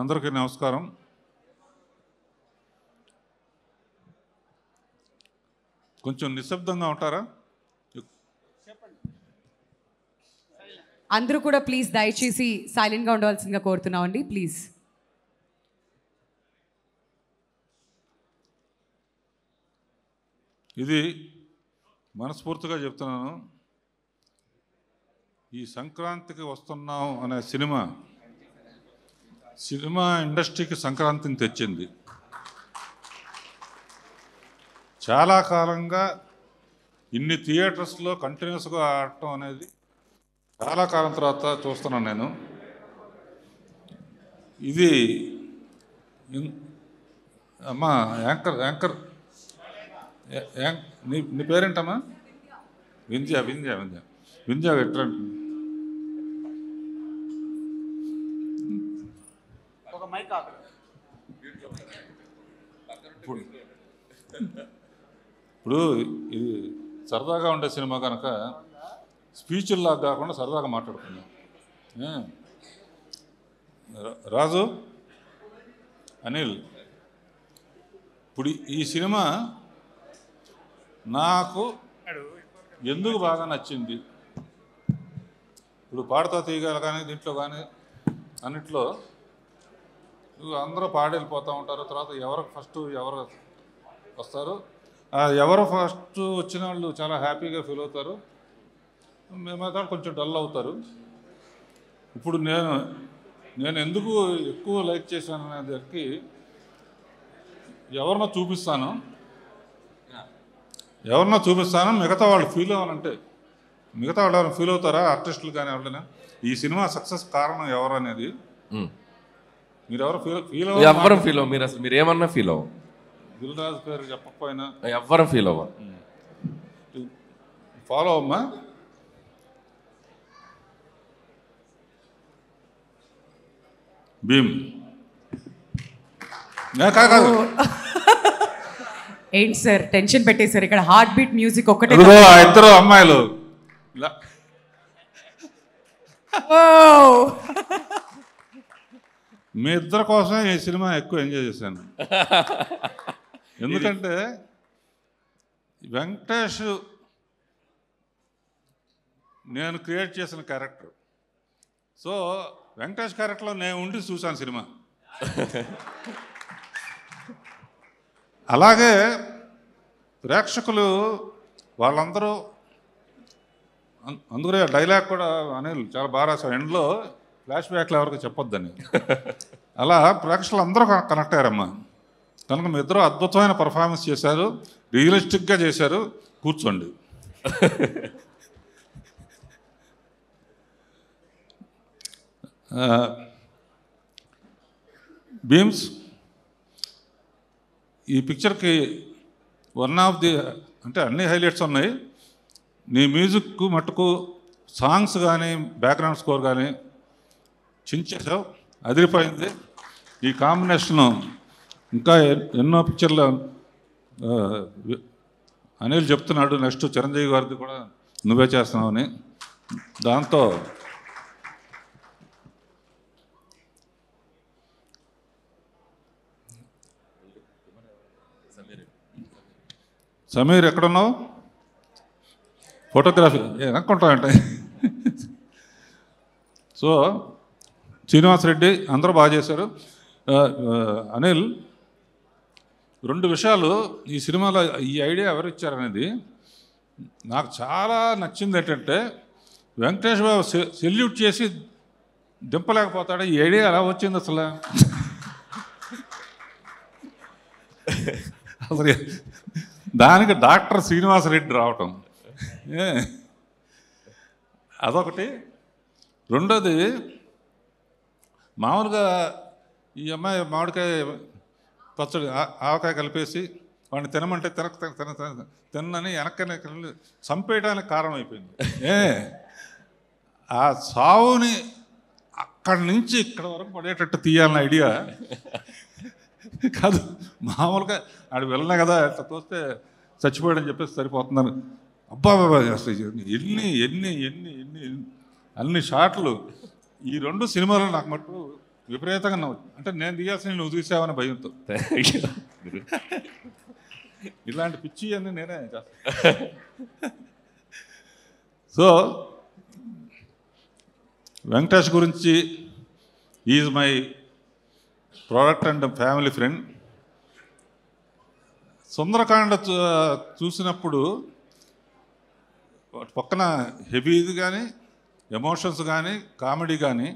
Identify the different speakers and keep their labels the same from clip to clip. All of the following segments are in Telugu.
Speaker 1: అందరికీ నమస్కారం. కొంచెం నిశ్శబ్దంగా ఉంటారా?
Speaker 2: అందరూ కూడా ప్లీజ్ దయచేసి సైలెంట్గా ఉండవలసిందిగా కోరుతున్నామండి ప్లీజ్.
Speaker 1: ఇది మనస్ఫూర్తిగా చెప్తున్నాను. ఈ సంక్రాంతికి వస్తున్నాం అనే సినిమా ఇండస్ట్రీకి సంక్రాంతిని తెచ్చింది. చాలా కాలంగా ఇన్ని థియేటర్స్లో కంటిన్యూస్గా ఆడటం అనేది చాలా కాలం తర్వాత చూస్తున్నాను నేను. ఇది అమ్మా యాంకర్ నీ పేరేంటమ్మా? వింధ్య ఎట్లా ఇప్పుడు ఇది సరదాగా ఉండే సినిమా కనుక స్పీచ్ల్లాగా కాకుండా సరదాగా మాట్లాడుకున్నాం. రాజు, అనిల్, ఇప్పుడు ఈ సినిమా నాకు ఎందుకు బాగా నచ్చింది? ఇప్పుడు పాడుతా తీయగల కానీ దీంట్లో కానీ అన్నిట్లో అందరూ పాడి వెళ్ళిపోతూ ఉంటారు. తర్వాత ఎవరు వస్తారు, ఎవరు ఫస్ట్ వచ్చిన వాళ్ళు చాలా హ్యాపీగా ఫీల్ అవుతారు, మేమైతే కొంచెం డల్ అవుతారు. ఇప్పుడు నేను ఎందుకు ఎక్కువ లైక్ చేశాను అనేదానికి ఎవరినో చూపిస్తాను, మిగతా వాళ్ళు ఫీల్ అవ్వాలంటే మిగతా వాళ్ళు ఎవరైనా ఫీల్ అవుతారా? ఆర్టిస్టులు కానీ ఎవరైనా ఈ సినిమా సక్సెస్ కారణం ఎవరు అనేది మీరు ఎవరు
Speaker 3: ఫీల్ అవ్వ మీరు అసలు మీరు ఏమన్నా ఫీల్ అవ్వ.
Speaker 1: దిల్ రాజు పేరు చెప్పకపోయినా
Speaker 3: ఎవ్వరం ఫీల్ అవ్వ.
Speaker 1: ఫాలో అమ్మా. భీమ్ కాదు,
Speaker 2: ఏంటి సార్ టెన్షన్ పెట్టేశారు? ఇక్కడ హార్ట్ బీట్ మ్యూజిక్ ఒక్కటే.
Speaker 1: ఇద్దరు అమ్మాయిలు మీ ఇద్దరి కోసమే ఈ సినిమా ఎక్కువ ఎంజాయ్ చేశాను. ఎందుకంటే వెంకటేష్ నేను క్రియేట్ చేసిన క్యారెక్టర్. సో వెంకటేష్ క్యారెక్టర్లో నేను ఉండి చూశాను సినిమా. అలాగే ప్రేక్షకులు వాళ్ళందరూ అందుకనే డైలాగ్ కూడా అనిల్ చాలా బాగా రాశారు, ఎండ్లో ఫ్లాష్ బ్యాక్లు ఎవరికి చెప్పొద్దని. అలా ప్రేక్షకులు అందరూ కనెక్ట్ అయ్యారమ్మా. కనుక మీ ఇద్దరు అద్భుతమైన పర్ఫార్మెన్స్ చేశారు, రియలిస్టిక్గా చేశారు. కూర్చోండి. భీమ్స్, ఈ పిక్చర్కి వన్ ఆఫ్ ది అంటే అన్ని హైలైట్స్ ఉన్నాయి. నీ మ్యూజిక్ మట్టుకు సాంగ్స్ కానీ బ్యాక్గ్రౌండ్ స్కోర్ కానీ చించేసావు, అదిరిపోయింది. ఈ కాంబినేషను ఇంకా ఎన్నో పిక్చర్లు అనిల్ చెప్తున్నాడు, నెక్స్ట్ చిరంజీవి గారిది కూడా నువ్వే చేస్తున్నావని. దాంతో సమీర్ ఎక్కడున్నావు? ఫోటోగ్రఫీ ఎనక్కుంటావంటే. సో శ్రీనివాసరెడ్డి అందరూ బాగా చేశారు. అనిల్, రెండు విషయాలు ఈ సినిమాలో ఈ ఐడియా ఎవరు ఇచ్చారనేది నాకు చాలా నచ్చింది. ఏంటంటే వెంకటేష్ బాబు సెల్యూట్ చేసి దింపలేకపోతాడు. ఈ ఐడియా ఎలా వచ్చింది అసలు? అసలు దానికి డాక్టర్ శ్రీనివాసరెడ్డి రావటం అదొకటి. రెండోది, మామూలుగా ఈ అమ్మాయి మామిడికాయ పచ్చడి ఆవకాయ కలిపేసి వాడిని తినమంటే తినని వెనక్కనే చంపేయడానికి కారణం అయిపోయింది. ఆ సావుని అక్కడి నుంచి ఇక్కడ వరకు పడేటట్టు తీయాలన్న ఐడియా కాదు. మామూలుగా ఆడు వెళ్ళినా కదా అట్లా తోస్తే చచ్చిపోయాడని చెప్పేసి సరిపోతున్నారు. అబ్బా అసలు ఎన్ని ఎన్ని ఎన్ని ఎన్ని అన్ని షాట్లు ఈ రెండు సినిమాలు నాకు మటుకు విపరీతంగా నవ్వు, అంటే నేను తీయాల్సిన నువ్వు తీసావని భయంతో. ఇలాంటి పిచ్చి అన్నీ నేనే చేస్తాను. సో వెంకటేష్ గురించి is my product and family friend. Sundarakanda చూసినప్పుడు పక్కన హెవీది కానీ ఎమోషన్స్ కానీ కామెడీ కానీ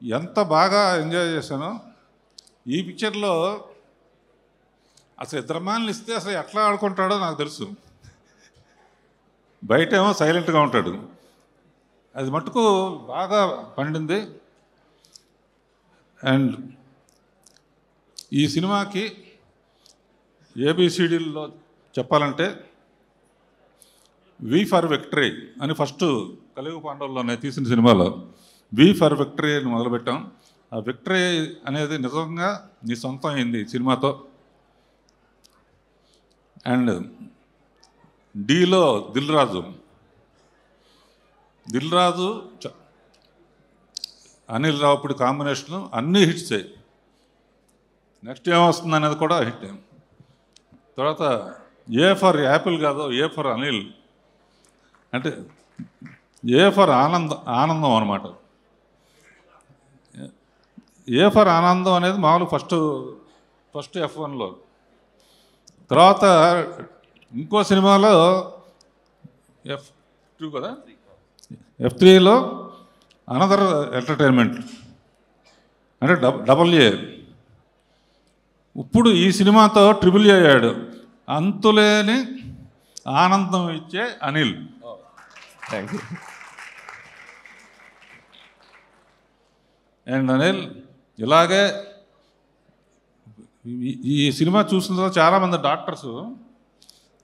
Speaker 1: ఎంత బాగా ఎంజాయ్ చేశానో. ఈ పిక్చర్లో అసలు ఇద్దరమ్మాయిని ఇస్తే అసలు ఎట్లా ఆడుకుంటాడో నాకు తెలుసు. బయటేమో సైలెంట్గా ఉంటాడు, అది మటుకు బాగా పండింది. అండ్ ఈ సినిమాకి ఏబిసిడీల్లో చెప్పాలంటే వి ఫర్ విక్టరీ అని ఫస్ట్ కలియుగ పాండవుల్లోనే తీసిన సినిమాలో వి ఫర్ విక్టరీ అని మొదలుపెట్టాం. ఆ విక్టరీ అనేది నిజంగా నీ సొంతం అయింది ఈ సినిమాతో. అండ్ డీలో దిల్ రాజు అనిల్ రావుపూడి కాంబినేషను అన్నీ హిట్సే. నెక్స్ట్ ఏమొస్తుంది అనేది కూడా హిట్. తర్వాత ఏ ఫర్ యాపిల్ కాదు, ఏ ఫర్ అనిల్ అంటే ఏ ఫర్ ఆనందం అనమాట. ఏ ఫర్ ఆనందం అనేది మామూలు ఫస్ట్ F1లో. తర్వాత ఇంకో సినిమాలో F2 కదా, F3లో అనదర్ ఎంటర్టైన్మెంట్ అంటే AA. ఇప్పుడు ఈ సినిమాతో ట్రిపుల్ అయ్యాడు, అంతులేని ఆనందం ఇచ్చే Anil.
Speaker 3: Thank you.
Speaker 1: And Anil ఇలాగే ఈ సినిమా చూసిన తర్వాత చాలామంది డాక్టర్స్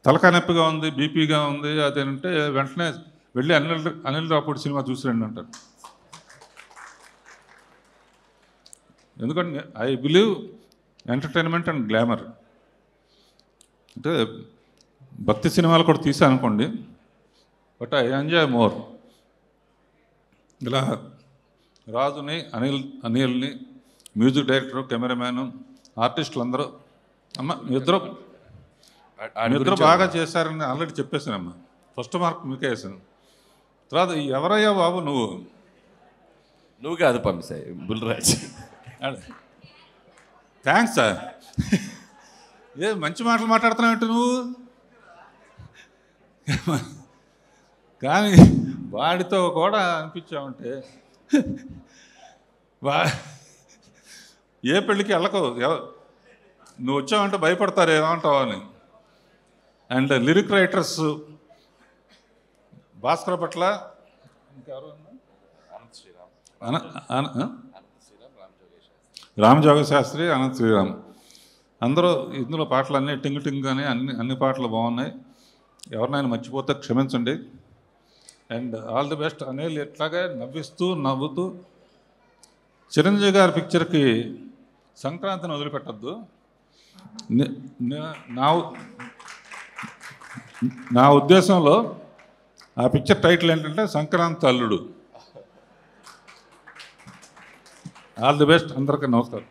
Speaker 1: తలకాయ నొప్పిగా ఉంది, బీపీగా ఉంది అదేంటే వెంటనే వెళ్ళి అనిల్ రావుపూడి సినిమా చూసిరండి అంటారు. ఎందుకంటే I believe entertainment and glamour. అంటే భక్తి సినిమాలు కూడా తీసాను అనుకోండి, బట్ ఐ ఎంజాయ్ మోర్. ఇలా రాజుని అనిల్ని మ్యూజిక్ డైరెక్టరు, కెమెరామ్యాను, ఆర్టిస్టులు అందరూ ఇద్దరు బాగా చేశారని ఆల్రెడీ చెప్పేశానమ్మా. ఫస్ట్ మార్క్ మీకే వేసాను. తర్వాత ఎవరయ్యా బాబు
Speaker 3: నువ్వు కాదు పంపిస్తాయి బుల్రాజ్.
Speaker 1: Thanks sir. మంచి మాటలు మాట్లాడుతున్నావు నువ్వు. కానీ వాడితో కూడా అనిపించామంటే ఏ పెళ్ళికి వెళ్ళకు, నువ్వు వచ్చావంటే భయపడతారు ఏమంటావు అని. అండ్ లిరిక్ రైటర్స్ భాస్కర్ పట్ల, ఇంకెవరు, రామ్ జోగ శాస్త్రి, అనంత్ శ్రీరామ్, అందరూ ఇందులో పాటలన్నీ టింగ్ టింగ్ అని అన్ని పాటలు బాగున్నాయి. ఎవరినైనా మర్చిపోతే క్షమించండి. And all the best. Anil ఎట్లాగే నవ్వుతూ చిరంజీవి గారి పిక్చర్కి సంక్రాంతిని వదిలిపెట్టద్దు. నా ఉద్దేశంలో ఆ పిక్చర్ టైటిల్ ఏంటంటే సంక్రాంతి అల్లుడు. All the best. అందరికీ నమస్కారం.